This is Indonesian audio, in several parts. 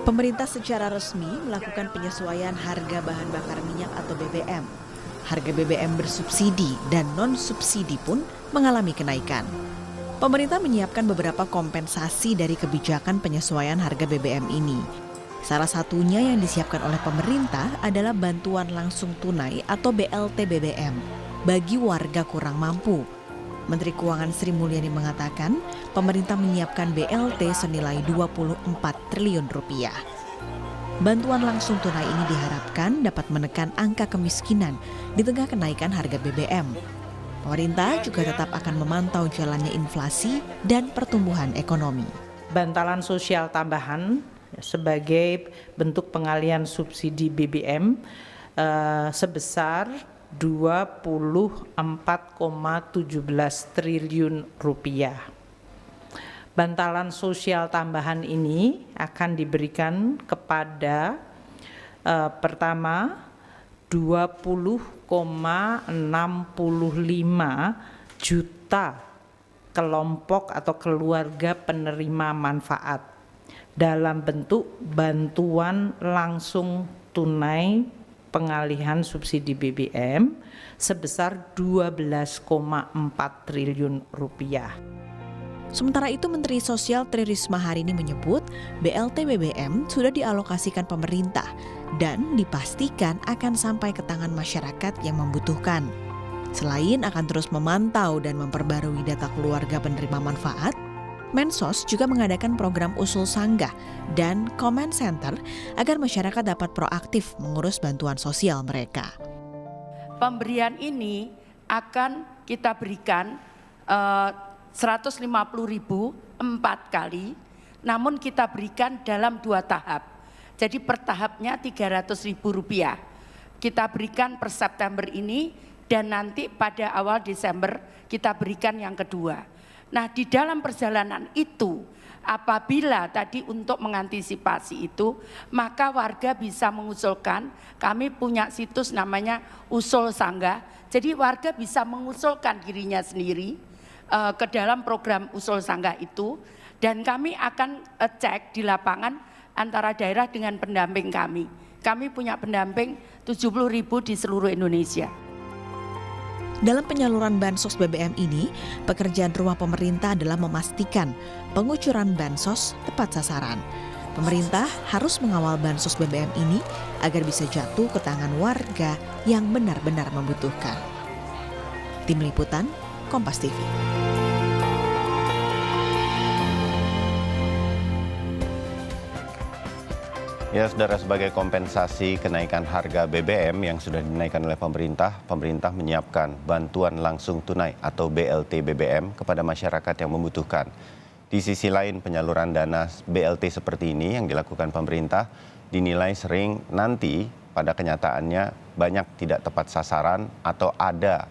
Pemerintah secara resmi melakukan penyesuaian harga bahan bakar minyak atau BBM. Harga BBM bersubsidi dan non-subsidi pun mengalami kenaikan. Pemerintah menyiapkan beberapa kompensasi dari kebijakan penyesuaian harga BBM ini. Salah satunya yang disiapkan oleh pemerintah adalah bantuan langsung tunai atau BLT BBM bagi warga kurang mampu. Menteri Keuangan Sri Mulyani mengatakan pemerintah menyiapkan BLT senilai 24 triliun rupiah. Bantuan langsung tunai ini diharapkan dapat menekan angka kemiskinan di tengah kenaikan harga BBM. Pemerintah juga tetap akan memantau jalannya inflasi dan pertumbuhan ekonomi. Bantalan sosial tambahan sebagai bentuk pengalihan subsidi BBM sebesar 24,17 triliun rupiah. Bantalan sosial tambahan ini akan diberikan kepada pertama 20,65 juta kelompok atau keluarga penerima manfaat dalam bentuk bantuan langsung tunai pengalihan subsidi BBM sebesar 12,4 triliun rupiah. Sementara itu Menteri Sosial Tri Risma hari ini menyebut BLT BBM sudah dialokasikan pemerintah dan dipastikan akan sampai ke tangan masyarakat yang membutuhkan. Selain akan terus memantau dan memperbarui data keluarga penerima manfaat, Mensos juga mengadakan program usul sanggah dan comment center agar masyarakat dapat proaktif mengurus bantuan sosial mereka. Pemberian ini akan kita berikan 150.000 4 kali, namun kita berikan dalam 2 tahap. Jadi per tahapnya Rp300.000. Kita berikan per September ini dan nanti pada awal Desember kita berikan yang kedua. Nah, di dalam perjalanan itu, apabila tadi untuk mengantisipasi itu, maka warga bisa mengusulkan, kami punya situs namanya Usul Sanggah, jadi warga bisa mengusulkan dirinya sendiri ke dalam program Usul Sanggah itu, dan kami akan cek di lapangan antara daerah dengan pendamping kami. Kami punya pendamping 70.000 di seluruh Indonesia. Dalam penyaluran bansos BBM ini, pekerjaan rumah pemerintah adalah memastikan pengucuran bansos tepat sasaran. Pemerintah harus mengawal bansos BBM ini agar bisa jatuh ke tangan warga yang benar-benar membutuhkan. Tim Liputan, Kompas TV. Ya, saudara, sebagai kompensasi kenaikan harga BBM yang sudah dinaikkan oleh pemerintah menyiapkan bantuan langsung tunai atau BLT BBM kepada masyarakat yang membutuhkan. Di sisi lain, penyaluran dana BLT seperti ini yang dilakukan pemerintah dinilai sering nanti pada kenyataannya banyak tidak tepat sasaran atau ada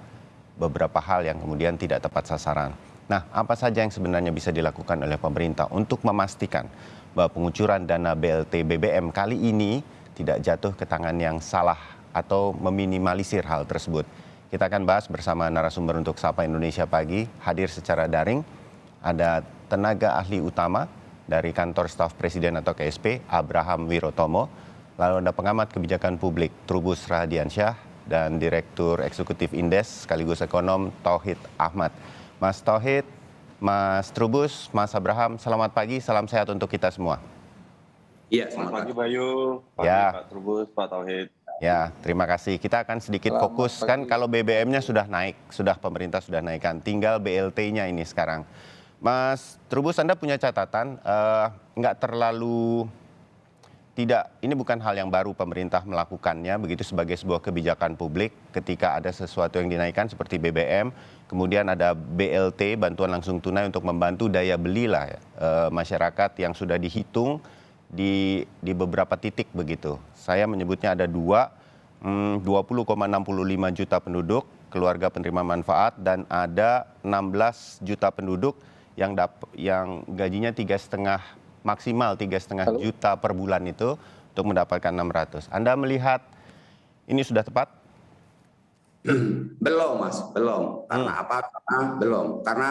beberapa hal yang kemudian tidak tepat sasaran. Nah, apa saja yang sebenarnya bisa dilakukan oleh pemerintah untuk memastikan bahwa pengucuran dana BLT BBM kali ini tidak jatuh ke tangan yang salah atau meminimalisir hal tersebut. Kita akan bahas bersama narasumber untuk Sapa Indonesia Pagi, hadir secara daring. Ada tenaga ahli utama dari Kantor Staf Presiden atau KSP, Abraham Wirotomo. Lalu ada pengamat kebijakan publik, Trubus Rahadiansyah, dan Direktur Eksekutif Indes sekaligus ekonom Tauhid Ahmad. Mas Tauhid, Mas Trubus, Mas Abraham, selamat pagi, salam sehat untuk kita semua. Iya, selamat pagi Bayu, Pak Trubus, Pak Tauhid. Ya, terima kasih. Kita akan sedikit fokus, kan kalau BBM-nya sudah naik, pemerintah sudah naikkan, tinggal BLT-nya ini sekarang. Mas Trubus, Anda punya catatan, ini bukan hal yang baru pemerintah melakukannya, begitu sebagai sebuah kebijakan publik ketika ada sesuatu yang dinaikkan seperti BBM, kemudian ada BLT, bantuan langsung tunai untuk membantu daya beli masyarakat yang sudah dihitung di beberapa titik begitu. Saya menyebutnya ada 20,65 juta penduduk, keluarga penerima manfaat, dan ada 16 juta penduduk yang gajinya maksimal 3,5 juta per bulan itu untuk mendapatkan 600. Anda melihat ini sudah tepat? Belum, Mas, belum. Karena apa? Karena belum. Karena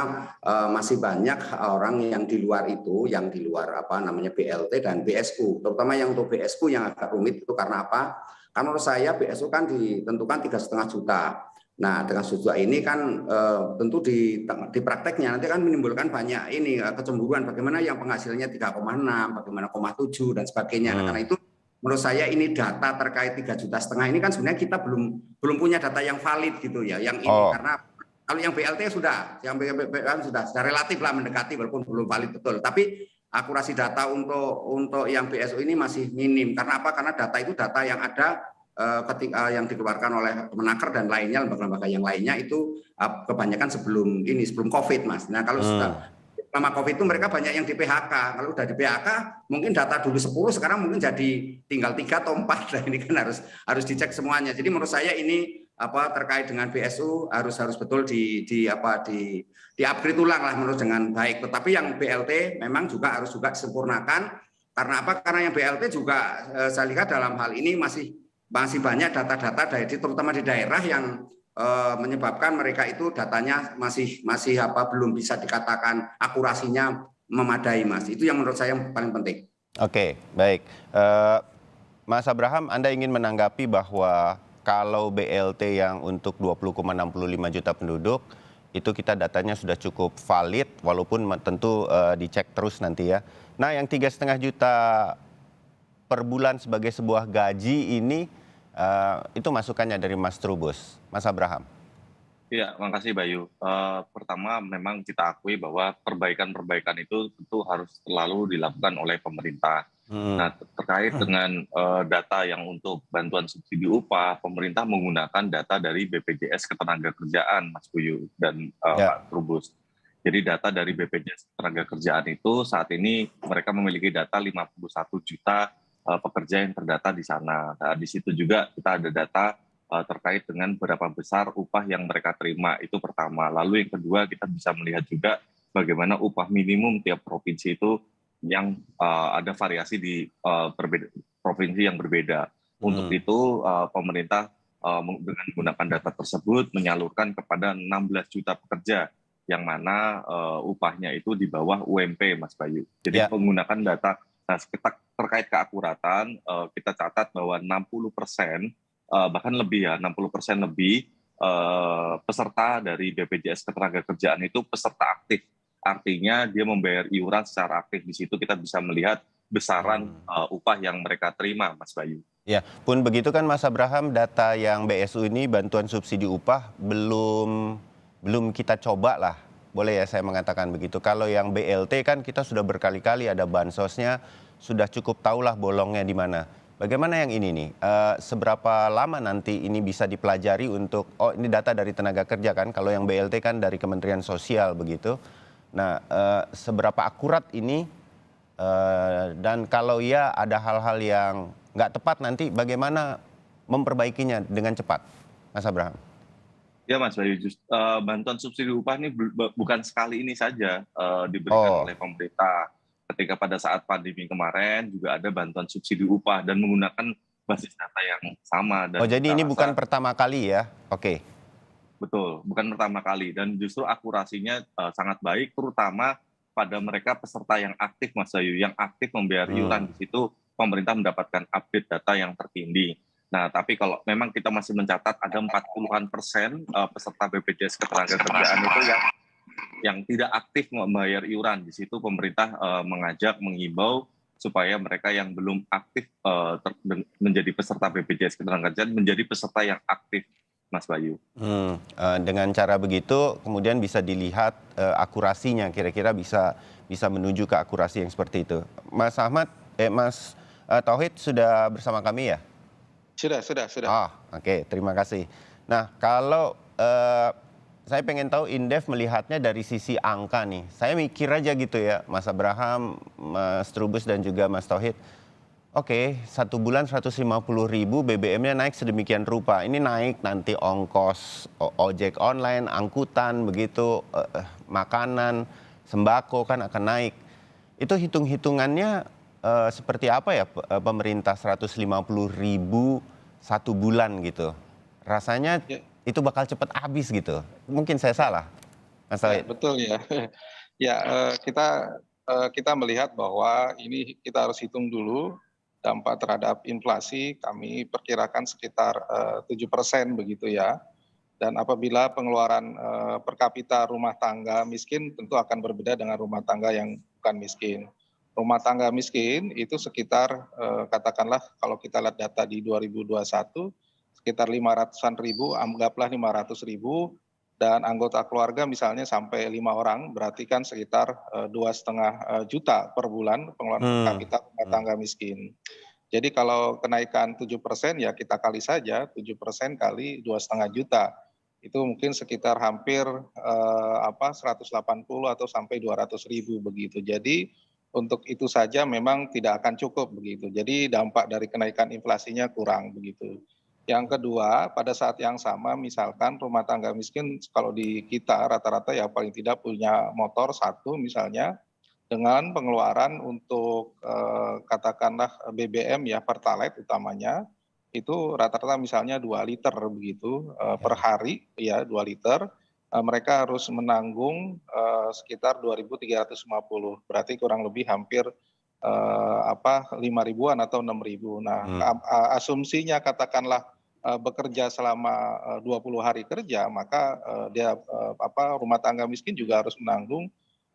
masih banyak orang yang di luar itu, yang di luar apa namanya BLT dan BSU. Terutama yang untuk BSU yang agak rumit itu karena apa? Karena menurut saya BSU kan ditentukan 3,5 juta. Nah, dengan juta ini kan tentu di prakteknya nanti kan menimbulkan banyak ini kecemburuan. Bagaimana yang penghasilnya 3,6, bagaimana 0,7 dan sebagainya. Nah, karena itu menurut saya ini data terkait 3,5 juta ini kan sebenarnya kita belum punya data yang valid gitu ya. Yang ini karena kalau yang BLT sudah, yang BLT sudah relatif lah mendekati walaupun belum valid betul. Tapi akurasi data untuk yang BSU ini masih minim. Karena apa? Karena data itu data yang ada ketika yang dikeluarkan oleh Kemenaker dan lainnya lembaga-lembaga yang lainnya itu kebanyakan sebelum COVID, Mas. Nah, kalau sudah selama COVID itu mereka banyak yang di PHK. Kalau udah di PHK, mungkin data dulu 10, sekarang mungkin jadi tinggal 3 atau 4. Nah, ini kan harus dicek semuanya. Jadi menurut saya ini terkait dengan BSU harus betul di upgrade ulang lah menurut dengan baik. Tetapi yang BLT memang juga harus disempurnakan. Karena apa? Karena yang BLT juga saya lihat dalam hal ini masih banyak data-data terutama di daerah yang menyebabkan mereka itu datanya masih belum bisa dikatakan akurasinya memadai, Mas. Itu yang menurut saya yang paling penting. Oke, baik. Mas Abraham, Anda ingin menanggapi bahwa kalau BLT yang untuk 20,65 juta penduduk itu kita datanya sudah cukup valid, walaupun tentu dicek terus nanti ya. Nah, yang 3,5 juta per bulan sebagai sebuah gaji ini itu masukannya dari Mas Trubus. Mas Abraham. Iya, makasih Bayu. Pertama memang kita akui bahwa perbaikan-perbaikan itu tentu harus selalu dilakukan oleh pemerintah. Nah, terkait dengan data yang untuk bantuan subsidi upah, pemerintah menggunakan data dari BPJS Ketenagakerjaan, Mas Bayu dan Pak Trubus. Jadi data dari BPJS Ketenagakerjaan itu saat ini mereka memiliki data 51 juta pekerja yang terdata di sana. Nah, di situ juga kita ada data terkait dengan berapa besar upah yang mereka terima, itu pertama. Lalu yang kedua kita bisa melihat juga bagaimana upah minimum tiap provinsi itu yang ada variasi di provinsi yang berbeda. Untuk itu pemerintah dengan menggunakan data tersebut menyalurkan kepada 16 juta pekerja yang mana upahnya itu di bawah UMP, Mas Bayu. Jadi menggunakan data. Nah, terkait keakuratan, kita catat bahwa 60%, bahkan lebih ya, 60% lebih peserta dari BPJS Ketenagakerjaan itu peserta aktif. Artinya dia membayar iuran secara aktif. Di situ kita bisa melihat besaran upah yang mereka terima, Mas Bayu. Ya, pun begitu kan Mas Abraham, data yang BSU ini bantuan subsidi upah belum kita coba lah. Boleh ya saya mengatakan begitu. Kalau yang BLT kan kita sudah berkali-kali ada bansosnya, sudah cukup tahulah bolongnya di mana. Bagaimana yang ini nih? Seberapa lama nanti ini bisa dipelajari untuk, ini data dari tenaga kerja kan, kalau yang BLT kan dari Kementerian Sosial begitu. Nah, seberapa akurat ini dan kalau ya ada hal-hal yang nggak tepat nanti bagaimana memperbaikinya dengan cepat, Mas Abraham? Ya Mas Bayu, bantuan subsidi upah ini bukan sekali ini saja diberikan oleh pemerintah. Ketika pada saat pandemi kemarin juga ada bantuan subsidi upah dan menggunakan basis data yang sama. Dan jadi ini bukan pertama kali ya? Oke. Betul, bukan pertama kali dan justru akurasinya sangat baik, terutama pada mereka peserta yang aktif, Mas Bayu, yang aktif membayar iuran. Di situ pemerintah mendapatkan update data yang terkini. Nah, tapi kalau memang kita masih mencatat ada 40% peserta BPJS Ketenagakerjaan itu yang tidak aktif membayar iuran. Di situ pemerintah menghimbau supaya mereka yang belum aktif menjadi peserta BPJS Ketenagakerjaan menjadi peserta yang aktif, Mas Bayu. Dengan cara begitu kemudian bisa dilihat akurasinya, kira-kira bisa menuju ke akurasi yang seperti itu. Mas Ahmad, Mas Tauhid sudah bersama kami ya? Sudah. Oke, terima kasih. Nah, kalau saya pengen tahu Indef melihatnya dari sisi angka nih. Saya mikir aja gitu ya, Mas Abraham, Mas Trubus dan juga Mas Tauhid. Oke, 1 bulan 150.000 BBM-nya naik sedemikian rupa. Ini naik nanti ongkos ojek online, angkutan, begitu, makanan, sembako kan akan naik. Itu hitung-hitungannya seperti apa ya pemerintah 150.000 1 bulan gitu. Rasanya itu bakal cepat habis gitu. Mungkin saya salah, Mas Ya, Tauhid. betul ya. Ya, kita melihat bahwa ini kita harus hitung dulu dampak terhadap inflasi. Kami perkirakan sekitar 7% begitu ya. Dan apabila pengeluaran per kapita rumah tangga miskin tentu akan berbeda dengan rumah tangga yang bukan miskin. Rumah tangga miskin itu sekitar katakanlah kalau kita lihat data di 2021 sekitar 500-an ribu, anggaplah 500.000, dan anggota keluarga misalnya sampai 5 orang, berarti kan sekitar 2,5 juta per bulan pengeluaran per kapita rumah tangga miskin. Jadi kalau kenaikan 7% ya kita kali saja 7% kali 2,5 juta. Itu mungkin sekitar hampir 180 atau sampai 200.000 begitu. Jadi untuk itu saja memang tidak akan cukup begitu. Jadi dampak dari kenaikan inflasinya kurang begitu. Yang kedua, pada saat yang sama misalkan rumah tangga miskin kalau di kita rata-rata ya paling tidak punya motor satu misalnya, dengan pengeluaran untuk katakanlah BBM ya Pertalite utamanya, itu rata-rata misalnya 2 liter begitu per hari ya 2 liter, mereka harus menanggung sekitar 2.350, berarti kurang lebih hampir 5.000-an atau 6.000. Nah, asumsinya katakanlah bekerja selama 20 hari kerja, maka dia rumah tangga miskin juga harus menanggung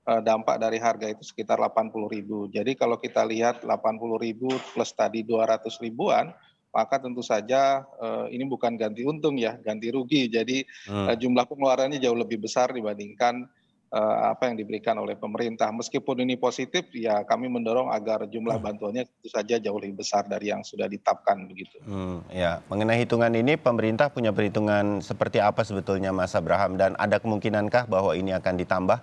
dampak dari harga itu sekitar 80.000. Jadi kalau kita lihat 80.000 plus tadi 200 ribuan, maka tentu saja ini bukan ganti untung ya, ganti rugi. Jadi jumlah pengeluarannya jauh lebih besar dibandingkan apa yang diberikan oleh pemerintah. Meskipun ini positif, ya kami mendorong agar jumlah bantuannya tentu saja jauh lebih besar dari yang sudah ditetapkan begitu. Ya, mengenai hitungan ini pemerintah punya perhitungan seperti apa sebetulnya, Mas Abraham, dan ada kemungkinankah bahwa ini akan ditambah,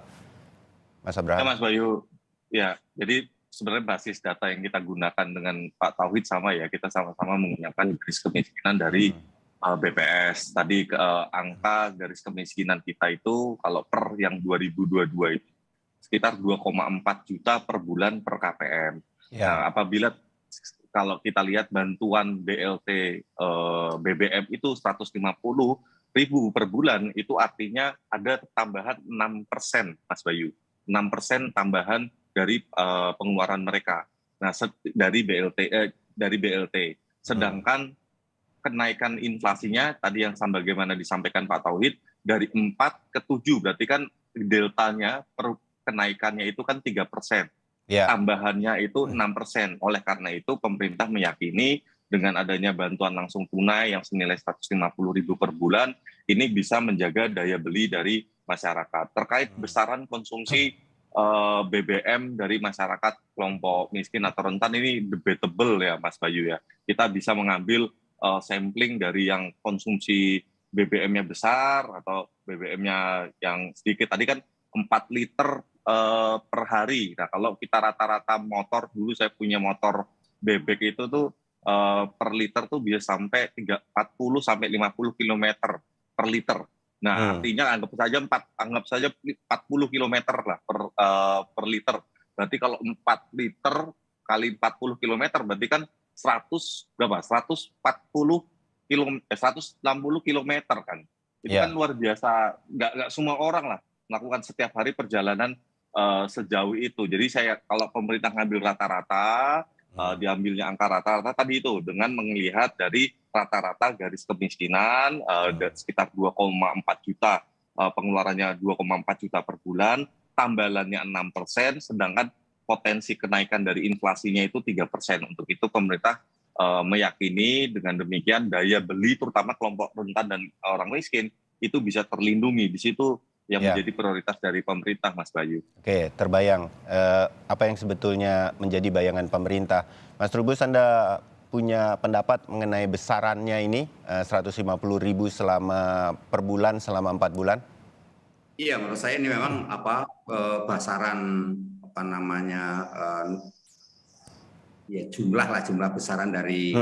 Mas Abraham? Ya, Mas Bayu. Ya, jadi sebenarnya basis data yang kita gunakan dengan Pak Tauhid sama ya, kita sama-sama menggunakan garis kemiskinan dari BPS. Tadi angka garis kemiskinan kita itu kalau per yang 2022 itu sekitar 2,4 juta per bulan per KPM. Ya. Nah, apabila kalau kita lihat bantuan BLT BBM itu 150.000 per bulan, itu artinya ada tambahan 6%, Mas Bayu. 6% tambahan dari pengeluaran mereka. Nah, dari BLT. Sedangkan kenaikan inflasinya tadi yang bagaimana disampaikan Pak Tauhid dari 4 ke 7, berarti kan deltanya per kenaikannya itu kan 3%. Ya. Tambahannya itu 6%. Oleh karena itu pemerintah meyakini dengan adanya bantuan langsung tunai yang senilai 150.000 per bulan, ini bisa menjaga daya beli dari masyarakat. Terkait besaran konsumsi BBM dari masyarakat kelompok miskin atau rentan, ini debatable ya Mas Bayu ya. Kita bisa mengambil sampling dari yang konsumsi BBM-nya besar atau BBM-nya yang sedikit. Tadi kan 4 liter per hari. Nah, kalau kita rata-rata motor, dulu saya punya motor bebek itu tuh per liter tuh bisa sampai 40 sampai 50 km per liter. Nah, artinya anggap saja 40 km lah per liter. Berarti kalau 4 liter kali 40 km berarti kan 160 km kan. Itu kan luar biasa. Nggak semua orang lah melakukan setiap hari perjalanan sejauh itu. Jadi kalau pemerintah ngambil rata-rata, diambilnya angka rata-rata tadi itu dengan melihat dari rata-rata garis kemiskinan sekitar 2,4 juta, pengeluarannya 2,4 juta per bulan, tambalannya 6%, sedangkan potensi kenaikan dari inflasinya itu 3%. Untuk itu pemerintah meyakini dengan demikian daya beli terutama kelompok rentan dan orang miskin itu bisa terlindungi. Di situ yang menjadi prioritas dari pemerintah, Mas Bayu. Oke, terbayang apa yang sebetulnya menjadi bayangan pemerintah. Mas Trubus, Anda punya pendapat mengenai besarannya ini 150.000 per bulan selama 4 bulan? Iya, menurut saya ini memang besaran jumlah besaran dari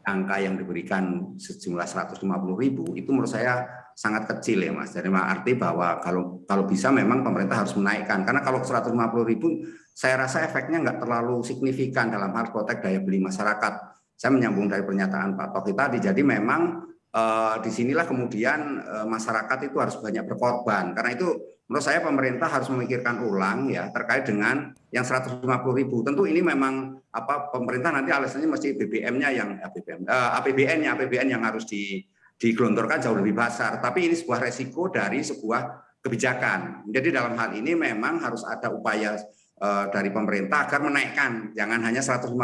angka yang diberikan sejumlah 150.000 itu menurut saya sangat kecil ya Mas. Jadi arti bahwa kalau bisa memang pemerintah harus menaikkan, karena kalau 150.000 saya rasa efeknya nggak terlalu signifikan dalam hal protek daya beli masyarakat. Saya menyambung dari pernyataan Pak Tauhid tadi. Jadi memang disinilah kemudian masyarakat itu harus banyak berkorban. Karena itu menurut saya pemerintah harus memikirkan ulang ya terkait dengan yang 150.000. Tentu ini memang pemerintah nanti alasannya mesti BBM-nya yang APBN yang harus digelontorkan jauh lebih besar. Tapi ini sebuah resiko dari sebuah kebijakan. Jadi dalam hal ini memang harus ada upaya dari pemerintah agar menaikkan, jangan hanya 150.000.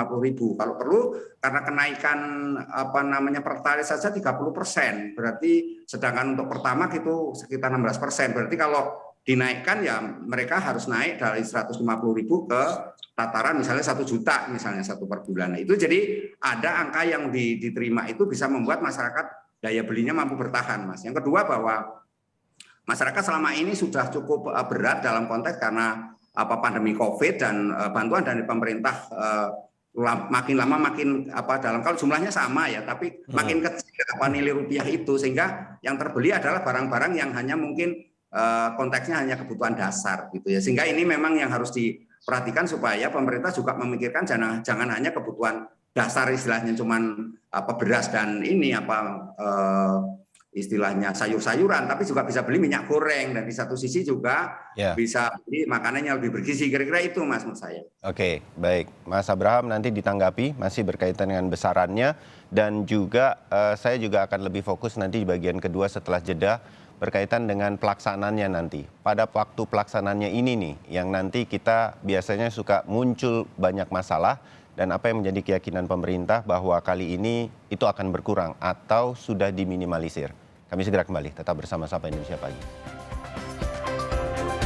Kalau perlu karena kenaikan pertalite saja 30%, berarti sedangkan untuk pertamax itu sekitar 16%. Berarti kalau dinaikkan ya mereka harus naik dari 150.000 ke tataran misalnya 1 juta misalnya satu per bulan. Nah, itu jadi ada angka yang diterima itu bisa membuat masyarakat daya belinya mampu bertahan, Mas. Yang kedua bahwa masyarakat selama ini sudah cukup berat dalam konteks karena pandemi COVID dan bantuan dari pemerintah makin lama makin dalam kalau jumlahnya sama ya, tapi makin kecil nilai rupiah itu, sehingga yang terbeli adalah barang-barang yang hanya mungkin konteksnya hanya kebutuhan dasar gitu ya. Sehingga ini memang yang harus diperhatikan supaya pemerintah juga memikirkan jangan hanya kebutuhan dasar istilahnya cuman beras dan ini istilahnya sayur-sayuran, tapi juga bisa beli minyak goreng, dan di satu sisi juga bisa beli makanan yang lebih bergizi. Kira-kira itu Mas menurut saya. Oke, baik. Mas Abraham nanti ditanggapi masih berkaitan dengan besarannya, dan juga saya juga akan lebih fokus nanti di bagian kedua setelah jeda berkaitan dengan pelaksanaannya nanti. Pada waktu pelaksanaannya ini nih yang nanti kita biasanya suka muncul banyak masalah, dan apa yang menjadi keyakinan pemerintah bahwa kali ini itu akan berkurang atau sudah diminimalisir. Kami segera kembali, tetap bersama Sapa Indonesia Pagi.